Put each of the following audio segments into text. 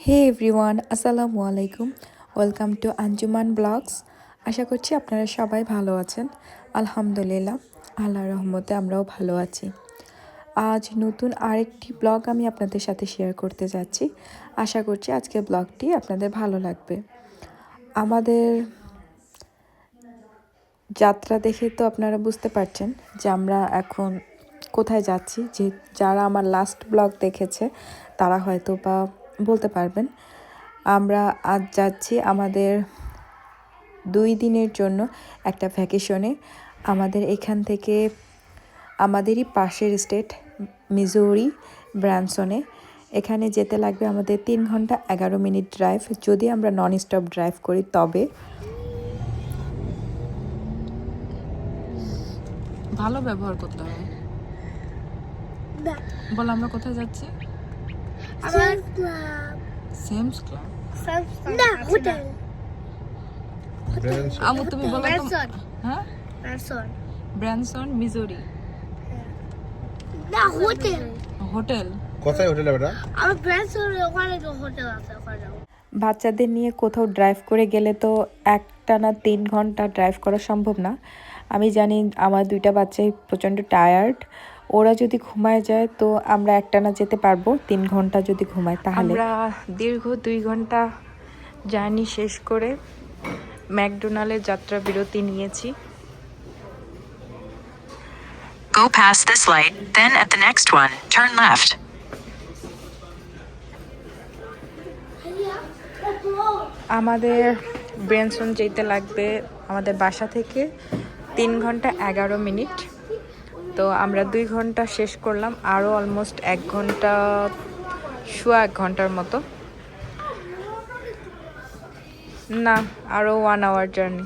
হে everyone, আসসালামু আলাইকুম। Welcome to Anjuman blogs. আশা করছি আপনারা সবাই ভালো আছেন। আলহামদুলিল্লাহ, আল্লাহর রহমতে আমরাও ভালো আছি। আজ নতুন আরেকটি ব্লগ আমি আপনাদের সাথে শেয়ার করতে যাচ্ছি। আশা করছি আজকের ব্লগটি আপনাদের ভালো লাগবে। আমাদের যাত্রা দেখে তো আপনারা বুঝতে পারছেন যে আমরা এখন কোথায় যাচ্ছি। যে যারা আমার লাস্ট ব্লগ দেখেছে তারা হয়তো বা বলতে পারবেন। আমরা আজ যাচ্ছি আমাদের 2 দিনের জন্য একটা ভ্যাকেশনে। আমাদের এখান থেকে আমাদেরই পাশের স্টেট মিজোরি ব্রানসনে এখানে যেতে লাগবে আমাদের 3 ঘন্টা 11 মিনিট ড্রাইভ, যদি আমরা নন স্টপ ড্রাইভ করি তবে। ভালো ব্যবহার করতে হবে। বল আমরা কোথায় যাচ্ছি? সেমস ক্লাব না, হোটেল। আমু তুমি বলো তো। ব্রানসন। হ্যাঁ, ব্রানসন। ব্রানসন মিজোরি না, হোটেল। হোটেল। কোথায় হোটেল এটা? আমার ব্রানসনের ওখানে তো হোটেল আছে, ওখানে যাবো। বাচ্চাদের নিয়ে কোথাও ড্রাইভ করে গেলে তো একটানা 3 ঘন্টা ড্রাইভ করা সম্ভব না। আমি জানি আমার 2টা বাচ্চাই প্রচণ্ড টায়ার্ড। ওরা যদি ঘুমায় যায় তো আমরা একটানা যেতে পারবো। 3 ঘন্টা যদি ঘুমায় তাহলে। আমরা দীর্ঘ 2 ঘন্টা জার্নি শেষ করে ম্যাকডোনাল্ডের যাত্রা বিরতি নিয়েছি। Go past this light, then at the next one, turn left. আমাদের ব্রেনসন যেতে লাগবে আমাদের বাসা থেকে 3 ঘন্টা 11 মিনিট। তো আমরা 2 ঘন্টা শেষ করলাম, আরও অলমোস্ট 1 ঘন্টা, সোয়া 1 ঘন্টার মতো। না, আরও 1 আওয়ার জার্নি।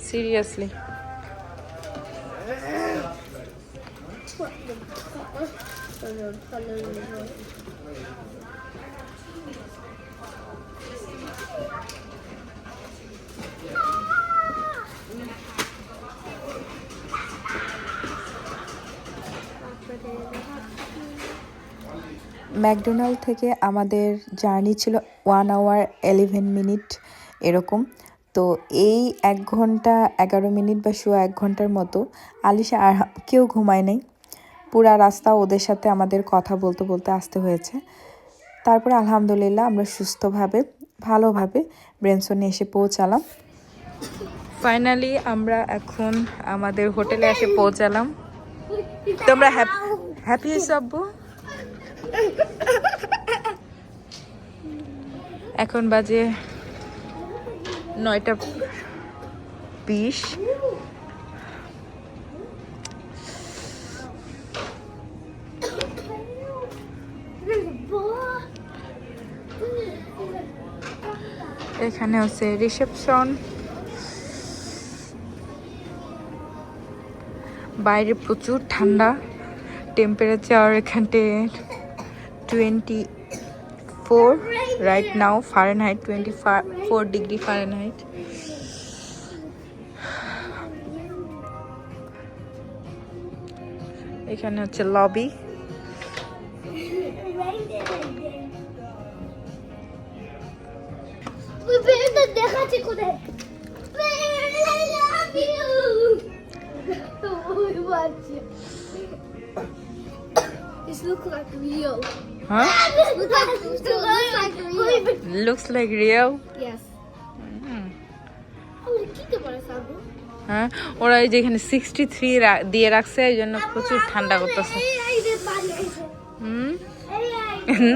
সিরিয়াসলি ম্যাকডোনাল্ড থেকে আমাদের জার্নি ছিল 1 আওয়ার 11 মিনিট এরকম। তো এই 1 ঘন্টা 11 মিনিট বা সোয়া 1 ঘন্টার মতো আলিশা আর কেউ ঘুমায় নাই। পুরা রাস্তা ওদের সাথে আমাদের কথা বলতে বলতে আসতে হয়েছে। তারপরে আলহামদুলিল্লাহ আমরা সুস্থভাবে ভালোভাবে ব্রেনসনে এসে পৌঁছালাম। ফাইনালি আমরা এখন আমাদের হোটেলে এসে পৌঁছালাম। তোমরা হ্যাপি আব্বু? এখন বাজে 9:20। এখানে হচ্ছে রিসেপশন। বাইরে প্রচুর ঠান্ডা, টেম্পারেচার এখানে 24 right now Fahrenheit, 24 degree Fahrenheit. এখানে হচ্ছে লবি। দেখাচ্ছি কোথায়। This looks like real. Huh? Looks like real. Looks like real. Yes. কি করে সাবু? হ্যাঁ, ওরা এই যেখানে 63 দিয়ে রাখছে, এই জন্য প্রচুর ঠান্ডা করতেছে।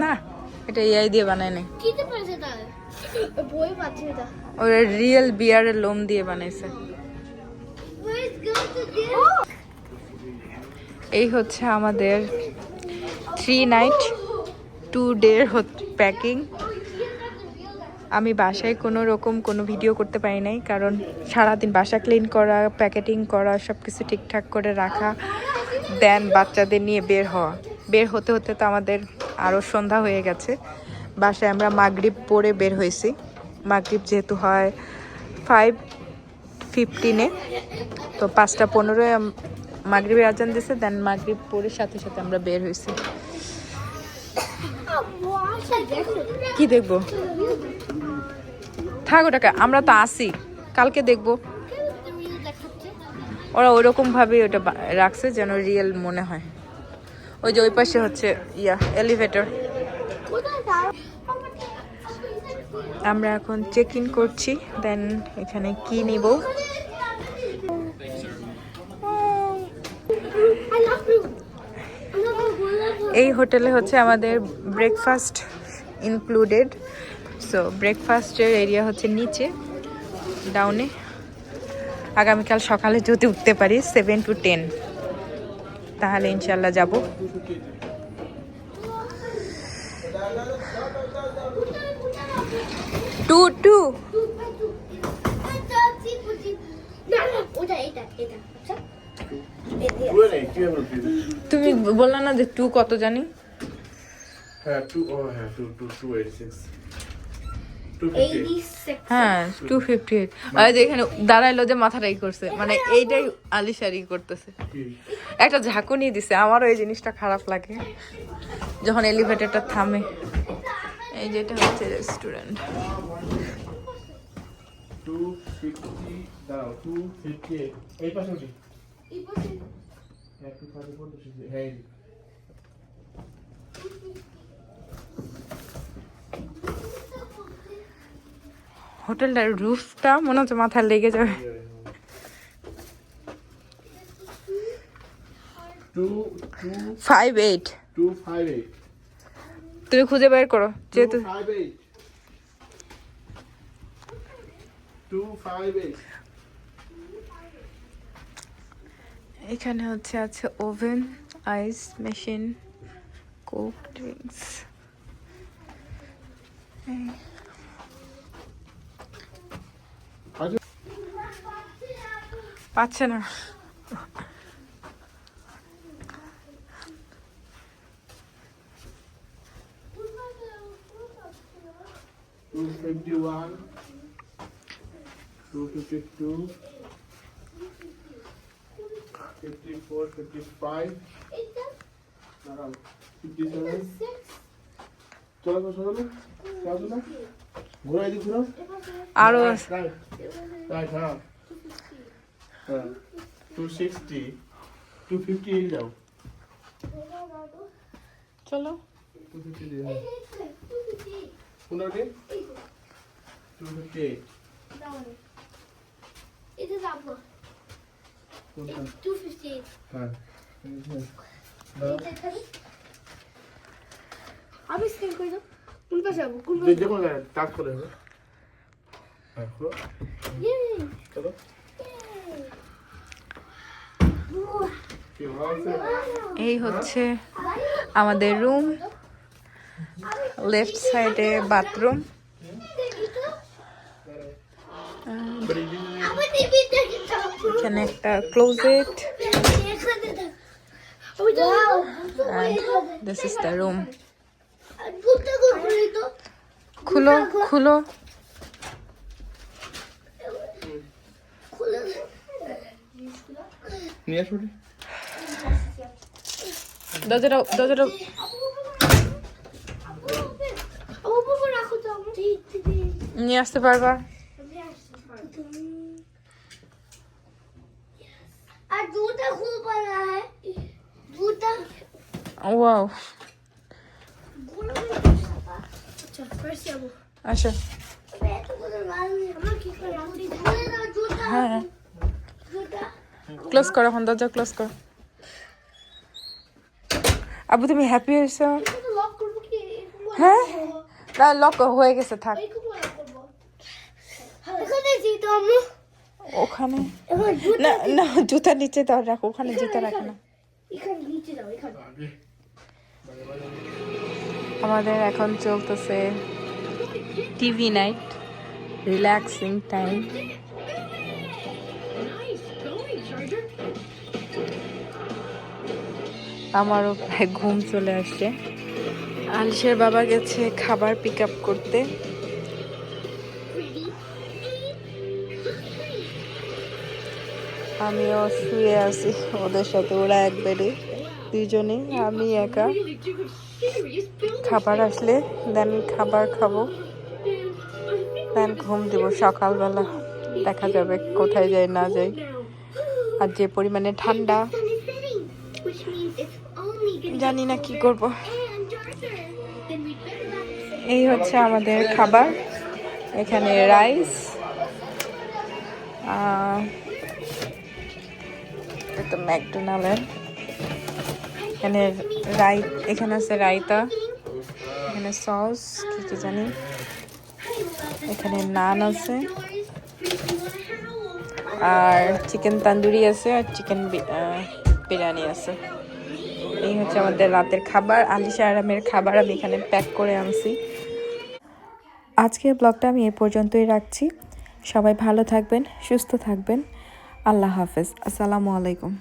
না, এটা এআই দিয়ে বানায় নাই। কিতে পারছে তা? বই পাচ্ছে এটা। ওরা রিয়েল বিয়ারের লোম দিয়ে বানাইছে। এই হচ্ছে আমাদের 3 নাইট 2 ডে প্যাকিং। আমি বাসায় কোনো ভিডিও করতে পারি নাই, কারণ সারাদিন বাসা ক্লিন করা, প্যাকেটিং করা, সব কিছু ঠিকঠাক করে রাখা, দেন বাচ্চাদের নিয়ে বের হতে হতে তো আমাদের আরও সন্ধ্যা হয়ে গেছে। বাসায় আমরা মাগরিব পরে বের হয়েছি। মাগরিব যেহেতু হয় 5:15-এ, তো 5:15-এ মাগরিবের আজান দিছে, দেন মাগরিব পরে সাথে সাথে আমরা বের হয়েছি। কি দেখবো? থাক ওটাকে, আমরা তো আসি, কালকে দেখবো। ওরা ওইরকম ভাবে ওটা রাখছে যেন রিয়েল মনে হয়। ওই যে ওই পাশে হচ্ছে এলিভেটর। আমরা এখন চেক ইন করছি, দেন এখানে কি নিব। এই হোটেলে হচ্ছে আমাদের ব্রেকফাস্ট ইনক্লুডেড। সো ব্রেকফাস্টের এরিয়া হচ্ছে নিচে ডাউনে। আগামীকাল সকালে যদি উঠতে পারি 7 to 10 তাহলে ইনশাল্লাহ যাব। টু তুমি বললা না যে 2 কত জানি? হ্যাঁ 286 হ্যাঁ 258। আর যে এখানে দাঁড়াইলো যে মাথাটাই করছে, মানে এইটাই আলিশারি করতেছে। একটা ঝাঁকুনি দিছে, আমারও এই জিনিসটা খারাপ লাগে যখন এলিভেটরটা থামে। এই যেটা হচ্ছে রেস্টুরেন্ট। 250 দাও 258 এই পাশে কি? হ্যাঁ 234 হ্যাঁ। হোটেলটার রুফটা মনে হচ্ছে মাথায় লেগে যাবে। 258 258 তুমি খুঁজে বের করো যেহেতু 258 এখানে হচ্ছে আছে ওভেন, আইস মেশিন, কোক ড্রিঙ্কস। পাচ্ছে না। $251 $252 $54 $55 $57 চলো চলো চলো ঘুরাই দি ঘুরো আরো রাইট হ্যাঁ 260 258 যাও চলো 250 যাও কোনটা 258 It is up. কোনটা 258. হ্যাঁ আমি স্ক্যান করে দাও। কোন পাশে যাবো? কোন যে কোন টাচ করে হবে হ্যাঁ খুলো চলো কি হচ্ছে এই হচ্ছে আমাদের রুম, লেফট সাইডে বাথরুম। আমি টিভি দেখি তো। এখানে একটা closet. This is the room. খুলো খুলো নিয়ে আসো দরজাটা দরজাটা নিয়ে আসতে পারবা? আর দুটা খুল পড়া है দুটা ওয়াও। আচ্ছা ফার্স্ট যাবো আচ্ছা আমরা কি করে রাখি খুলে দাও দুটা হ্যাঁ দুটা ক্লোজ করো, এখন দরজা ক্লোজ করো। আবু তুমি হ্যাপি হয়েছো? লক করব কি হ্যাঁ না লক হয়ে গেছে, থাক এখানে জিতো আমরা ওখানে। এবার না না জুতা নিচে দাও, রাখো ওখানে জুতা রাখো না। এখানে নিচে দাও এখানে আমাদের এখন চলতেছে টিভি নাইট, রিল্যাক্সিং টাইম। আমারও প্রায় ঘুম চলে আসছে। আলিশের বাবা গেছে খাবার পিক আপ করতে। আমিও শুয়ে আছি ওদের সাথে, ওরা এক বেডে। দুইজনেই, আমি একা। খাবার আসলে দেন খাবার খাবো, দেন ঘুম দিব। সকালবেলা দেখা যাবে কোথায় যাই না যাই। আর যে পরিমাণে ঠান্ডা, জানি না কি করব। এই হচ্ছে আমাদের খাবার। এখানে রাইস, এটা ম্যাকডোনাল্ডের। এখানে এখানে আছে রায়তা, এখানে সস কি জানি, এখানে নান আছে, আর চিকেন তান্দুরি আছে, আর চিকেন বিরিয়ানি আছে। এই হচ্ছে আমাদের রাতের খাবার। আলিশা আরামের খাবার আমি এখানে প্যাক করে আনছি। আজকের ব্লগটা আমি এ পর্যন্তই রাখছি। সবাই ভালো থাকবেন, সুস্থ থাকবেন। আল্লাহ হাফেজ। আসসালামু আলাইকুম।